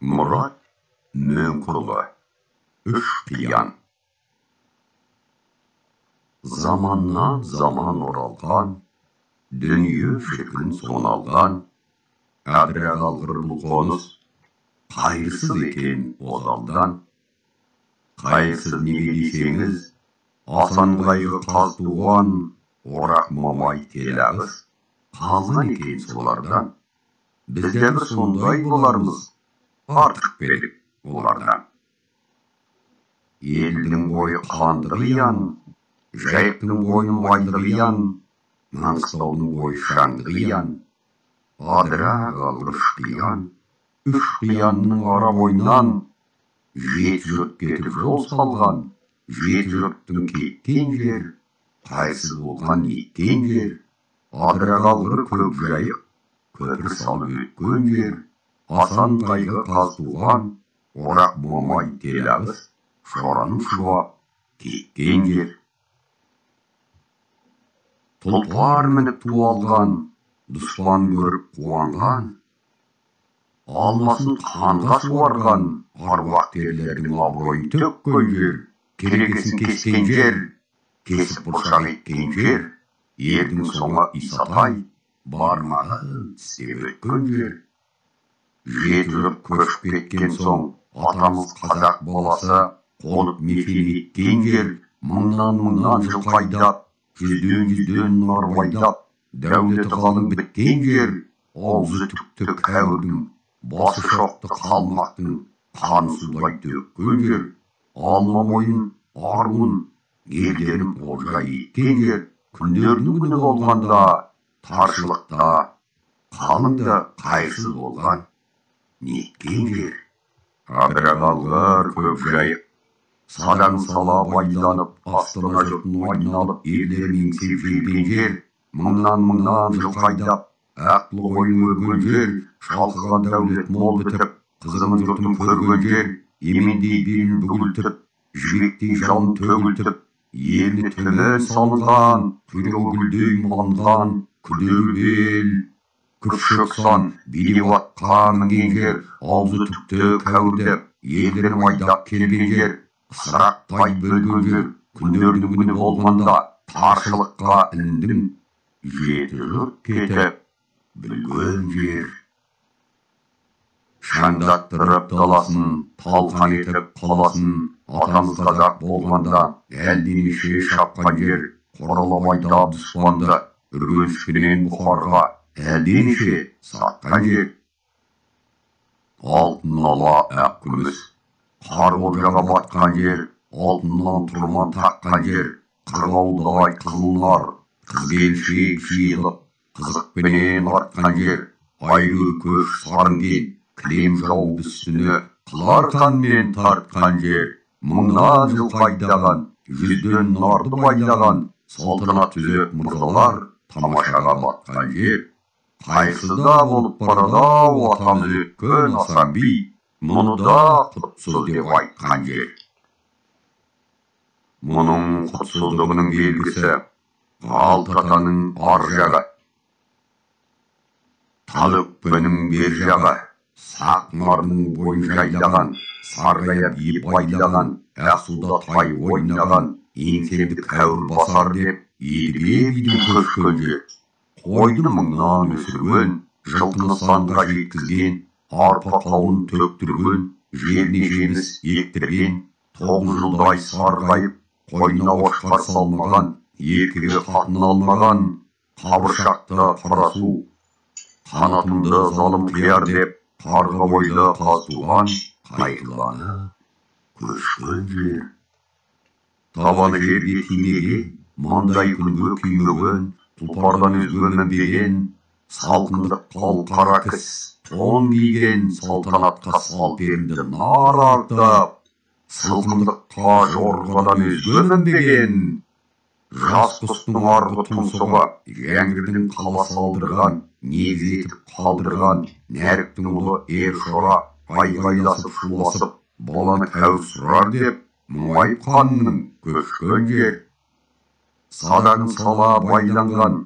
Мұрат Мөңкұлы. Үш қиян. Заманнан заман оралған, дүние шіркін соналған, әбірәк алғыр бұл қоныс, қайырсыз екен озалдан. Қайырсыз неге десеңіз, асан қайғы қаз туған, орақ мамай телағыз, қалған екен солардан. Біз де бір сондай болармыз, артық беріп олардан. Елдің бойы қанды қиян, жайықтың бойын майлы қиян, Маңғыстаудың бойы шаңды қиян, адырақ алғыр үш қиян. Үш қиянның ара бойынан жеті жұрт кетіп жол салған, жеті жұрттың кеткен жер, қайсыз болған неткен жер. Адырақ алғыр көк жайық, көпір салып өткен жер, асан қайғы қаз туған, орақ момай телағыз, шораның шуап кеткен жер. Тұлпар мініп туалған, дұшпан көріп қуанған, алмасын қанға суарған, аруақ терлердің абыройын төккен жер, керегесін кескен жер, кесіп бұршақ еткен жер, ердің соңы Исатай, бармағын тістеп өткен жер. Жеті жұрт көшіп кеткен соң, атамыз қазақ баласы, қонып мекен еткен жер, мыңнан жыл қайдап, жүзден нарбайдап, дәулеті қалың біткен жер, аузы түкті кәуірдің, басы шоқты қалмақтың, қаны судай төккен жер, алма мойын, аруын, елдерін олжа еткен жер, күндердің күні болғанда, таршылықта, қалыңда қайсыз болған, неткен жер. Адырақ алғыр көк жайық, садаң сала байланып, астана жұртын айналып, ерлерін еңсеп желген жер, мыңнан жыл қайдап, ақлы ойын өрген жер, шалқыған дәулет мол бітіп, қызығын жұртын көрген жер, емендей белін бүгілтіп, жібектей жалын төгілтіп, еліне төмен салынған, құйрығы гүлдей малынған, күдері бел, күпшік сан, билеп атқан мінген жер, аузы түкті кәуірдеп, елдерін айдап келген жер, қысырақтай бөлген жер, күндердің күні болғанда, таршылыққа індім, жеті жұрт кетіп, білген жер. Шаңдаттырып даласын, талқан етіп қаласын, атамыз қазақ болғанда, әлденеше шапқан жер, қоралап айдап дұспанды, үргенішпенен Бұхарға, әлденеше сатқан жер. Алтын ала ақ күміс, қар олжаға батқан жер, алтыннан тұрман таққан жер, қырғауылдай қызылнар, қыз-келіншек жиылып, қызықпенен артқан жер, айры көш сарынген, кілем жауып үстіне, қылар қанмен тартқан жер, мыңнан жыл қайдаған, жүзден нарды байлаған, салтанат түзеп мырзалар, тамашаға батқан жер. Қайсыда болып барады атамыз өткен асан би, мұны да құтсыз деп айтқан жер. Мұның құтсыздығының белгісі алты атаның ар жағы, тал өкпенің бер жағы, сақ марының бойын жайлаған, сарғая биіп байлаған, ақсуда тай ойнаған, еңсемді кәуір басар деп, едіге бидің көшкен жер. Қойды мыңнан өсірген, жылқыны санға жеткізген, арпа қауын төктірген, жеріне жеміс ектірген, 9 жылдай сарғайып, қойнына ошқар салмаған, еркеге қатын алмаған, қабыршақты қарасу, қанатымды залым қияр деп, қарға бойда қаз туған, қайғыланы көшкен жер. Табаны жерге тимеген, маңдай күнге күймеген, тұлпардан өзгенін берген, салқындық қал қара кіс, тон киген, салтанатқа сал берінді нар артып, сылқындыққа жорғадан өзгенін берген, жас құстың арғы тұмсығы, жәңгірдің қала салдырған, негіз етіп қалдырған, нәріктің ұлы ер шора, айғайласып шуласып, баланы кәуір сұрар деп, мұңайып қанның көшкен жер. Садағын сала байланған,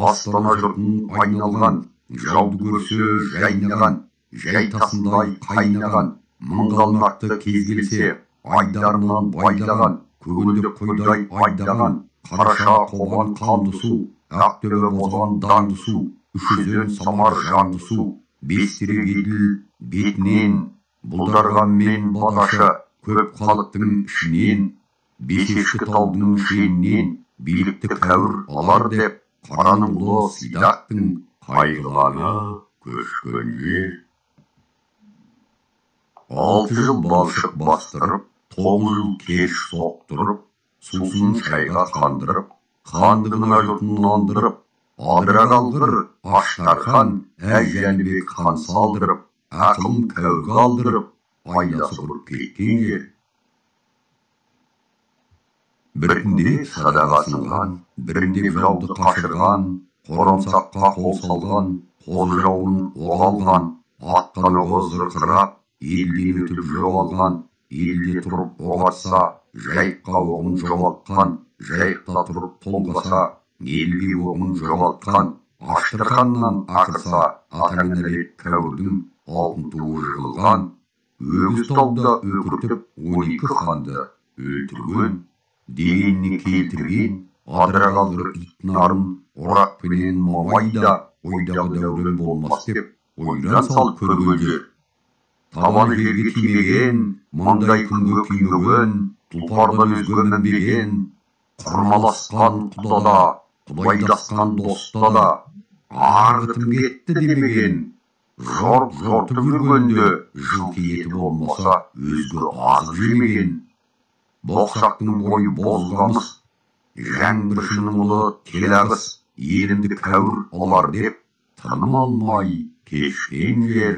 астана жұртын айналған, жауды көрсе жайнаған, жай тасындай қайнаған, мыңғалнақты кез келсе, айдарынан байлаған, көгілдір қойдай айдаған, қараша қобан қанды су, ақтөбе бозған даңды су, үшізен самар жанды су, бестерек еділ бетінен, бұлдарғанмен бадашы, көп халықтың ішінен, бесешкі таудың шенінен, билікті кәуір алар деп, қараның ұлы Сидақтың қайғыланы көшкен жер. 6 жыл балшық бастырып, 9 жыл кеш соқтырып, сусын шайға қандырып, хандығына жұртын нандырып, адыра қалғыр Аштархан әз Жәнібек хан салдырып, ақылын кәуге алдырып, пайдасы бұрып кеткен жер. Бірінде садағасынған, бірінде жауды қашырған, қорамсаққа қол салған, қозы жауын оғалған, атқан оғы зырқырап, елден өтіп жоғалған, елде тұрып оғатса, жайыққа оғын жоғалтқан, жайықта тұрып толғаса, елге оғын жоғалтқан, Аштарханнан ақырса, атаңа нәлет кәуірдің алтын туы жығылған, өгіз тауда өкіртіп 12 ханды өлтірген, дегеніне келтірген, адыра қалғыр итнарын, орақпенен мамайда, ойдағы дәурен болмас деп, ойран салып көрген жер. Табаны жерге тимеген, маңдай күнге күймеген, тұлпардан өзге мінбеген, құрмаласқан құдада, құдайдасқан доста да, арғытым кетті демеген, жортып жүргенде, жылқы еті болмаса, өзге азық жемеген. Боқсақтың бойы бозғамыс, жаңбыршының ұлы телағыс, елімді кәуір олар деп, тыным алмай кешкен жер.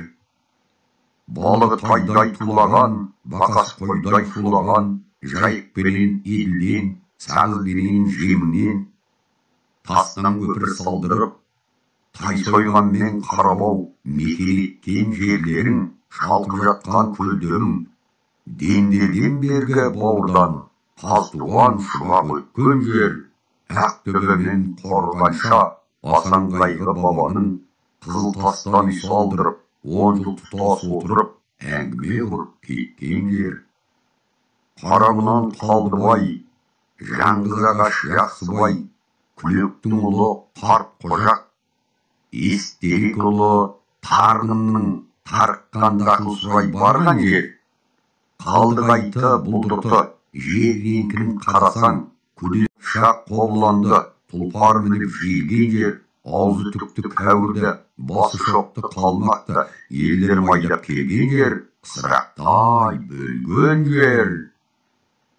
Балығы тайдай тулаған, бақас қойдай шулаған, жайықпенен еділден, сағызбенен жемінен, тастан көпір салдырып, тай сойғанмен қарабау, мекен еткен жерлерің, шалқып жатқан көлдерің, дендерден бергі бауырдан, қазтуған шұбап өткен жер, Ақтөбемен қорғанша, Асанқайғы бабаның, қызыл тастан үй салдырып, 10 жыл тұтас отырып, әңгіме құрып кеткен жер. Қарағынан Қалдыбай, Жаңғыз ағаш Жақсыбай, Күлектің ұлы Қарт Қожақ, Естерек ұлы Тарғынның тарыққан Дақылсыбай барған жер. Қалдығайты бұлдырты, жер реңкінің қарасаң, күдел шақ қобыланды, тұлпар мініп желген жер. Аузы түкті кәуірді, басы шоқты қалмақты, елдер майдап келген жер, қысырақтай бөлген жер.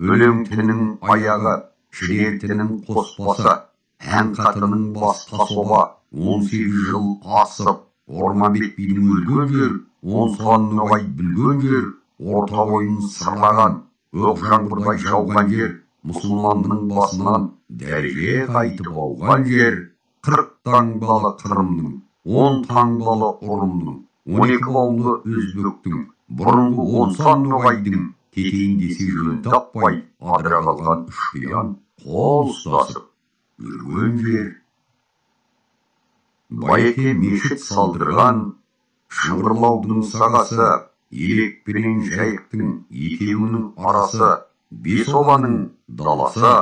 Өлең тінің аяғы, шірер тінің қоспасы, ән қатының бас тасоба, 18 жыл асып, Орманбет бидің өлген жер, 10 сан ноғай білген жер, орта бойын сырлаған, оқ жаңбырдай жауған жер, мұсылманның басынан дәреже қайтып ауған жер. 40 таңбалы Қырымның, 10 таңбалы Ұрымның, 12 аулы Өзбектің, бұрынғы 10 сан ноғайдың, кетейін десе жөн таппай, адыра қалған үшпиян қол ұстасып жүрген жер. Байеке мешіт салдырған, Шыңғырлаудың сағасы, Елекпенен жайықтың екеуінің арасы, Бесобаның даласы,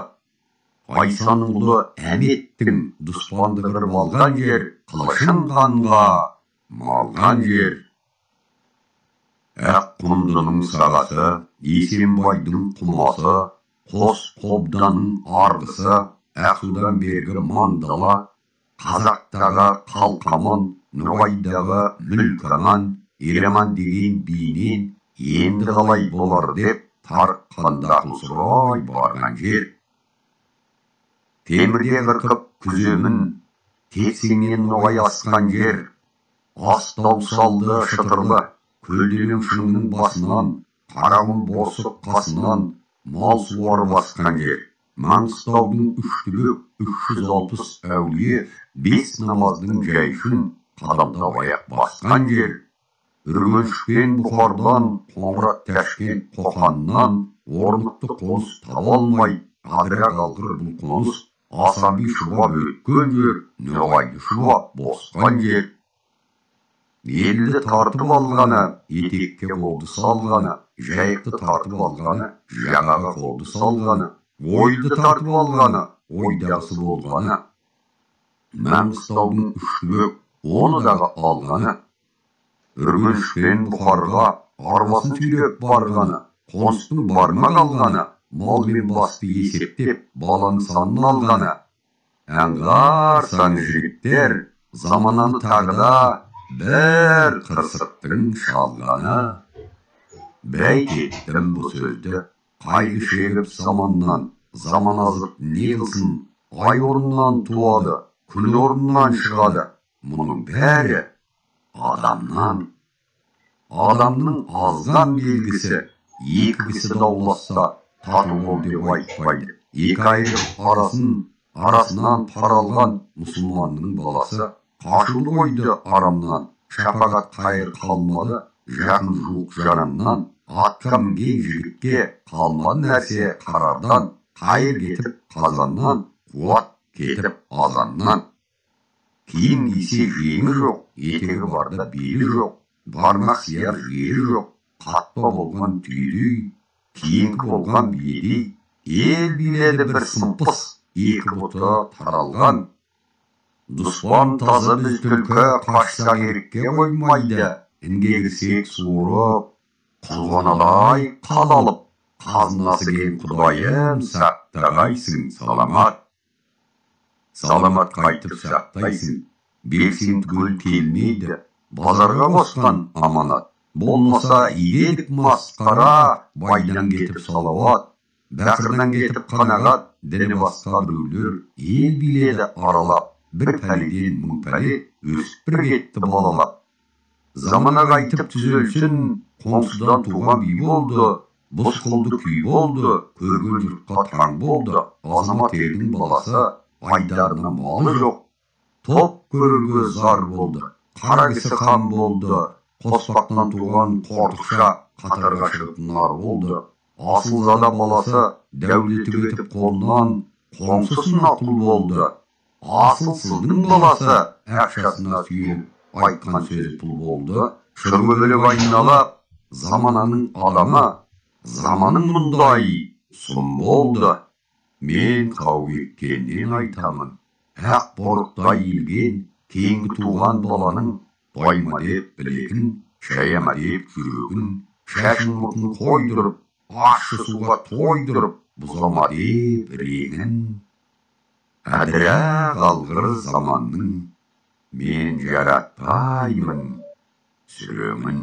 Айсаның ұлы Әметтің дұспанды қырып алған жер, қылышын қанға малған жер. Аққұмдының сағасы, Есенбайдың құмасы, Қос қобданың арғысы, Ақсудан бергі мандала, Қазақтағы қалқаман, Ноғайдағы мүлкаман, Ереман деген бейнен, енді қалай болар деп, тарыққан Дақылсыбай барған жер. Темірде қырқып күземін, тексеңнен ноғай асқан жер. Астау салды шытырлы, көлденең шыңның басынан, қарауын борсып қасынан, мал суарып асқан жер. Маңғыстаудың үштігі 360 әулие, 5 намаздың жайшын, қадамдап аяқ басқан жер. Үргеншпен Бұхардан, Қоңырат Тәшкент Қоқаннан, орнықты қоныс таба алмай, адыра қалғыр бұл қоныс, Асанби шұбап өткен жер, Ноғайды шұбап босқан жер. Елді тартып алғаны, етекке қолды салғаны, жайықты тартып алғаны, жағаға қолды салғаны, ойды тартып алғаны, ойдағысы болғаны. Маңғыстаудың үштібек, оны дағы алғаны, үргеніштен Бұхарға арбасын сүйреп барғаны, қоныстың барына қалғаны, мал мен басты есептеп, баланы санын алғаны. Аңғарсаңыз жігіттер, замананы тағыда бір қырсықтың шалғаны. Бәйт еттім бұл сөзді, қайғы шегіп заманнан, заман азып не қылсын, ай орнынан туады, күн орнынан шығады. Мұның бәрі адамнан. Адамның азған белгісі, екі кісі дауласса, тату бол деп айтпайды. Екі айырып арасынан паралған мұсылманның баласы, қашылды қойды арамнан, шапағат қайыр қалмады, жақын жуық жарамнан, атқа мінген жігітке қалмады нәрсе қарардан, қайыр кетіп қазаннан, қуат кетіп азаннан. Киім кисе жеңі жоқ, етегі барда белі жоқ, бармақ сияр жері жоқ, қатпа болған түйдей, кейінгі болған бедей, ел биледі бір сымпыс, екі бұты таралған. Дұспан таза біз түлкі, қашса керекке қоймайды, інге кірсек суырып, құлғанадай қалалып, қазынасы кең құдайым, сақтағайсың саламат. Саламат қайтып сақтайсың, берсең түгел келмейді, базарға қосқан аманат. Болмаса едік масқара, байдан кетіп салауат, бәқірдан кетіп қанағат, діні басқа біреулер ел биледі аралап, бір пәледен мың пәле өсіп бір кетті балалап. Замана қайтып түзелсін, қоңсыдан туған би болды, бұз қылды күй болды, көрген жұртқа таң болды, азамат елдің баласы, айдарына малы жоқ, топ көрерге зар болды, қара кісі хан болды, қоспақтан туған қортықша қатарға шығып нар болды. Асылзада баласы дәулеті кетіп қолынан, қоңсысын ақыл болды. Асылсыздың баласы ақшасына сүйеніп, айтқан сөз пұл болды. Шыргөбелек айналып, замананың адамы, заманың мұндай сұм болды. Мен қауеккеннен айтамын, ақ борықтай елген, кейінгі туған баланың, тойма деп білегін, шаяма деп жүрегін, шашын мұтын қойдырып, ащы суға тойдырып, бұзама деп реңін. Әдірә қалғыр заманның, мен жаратпаймын сүреңін.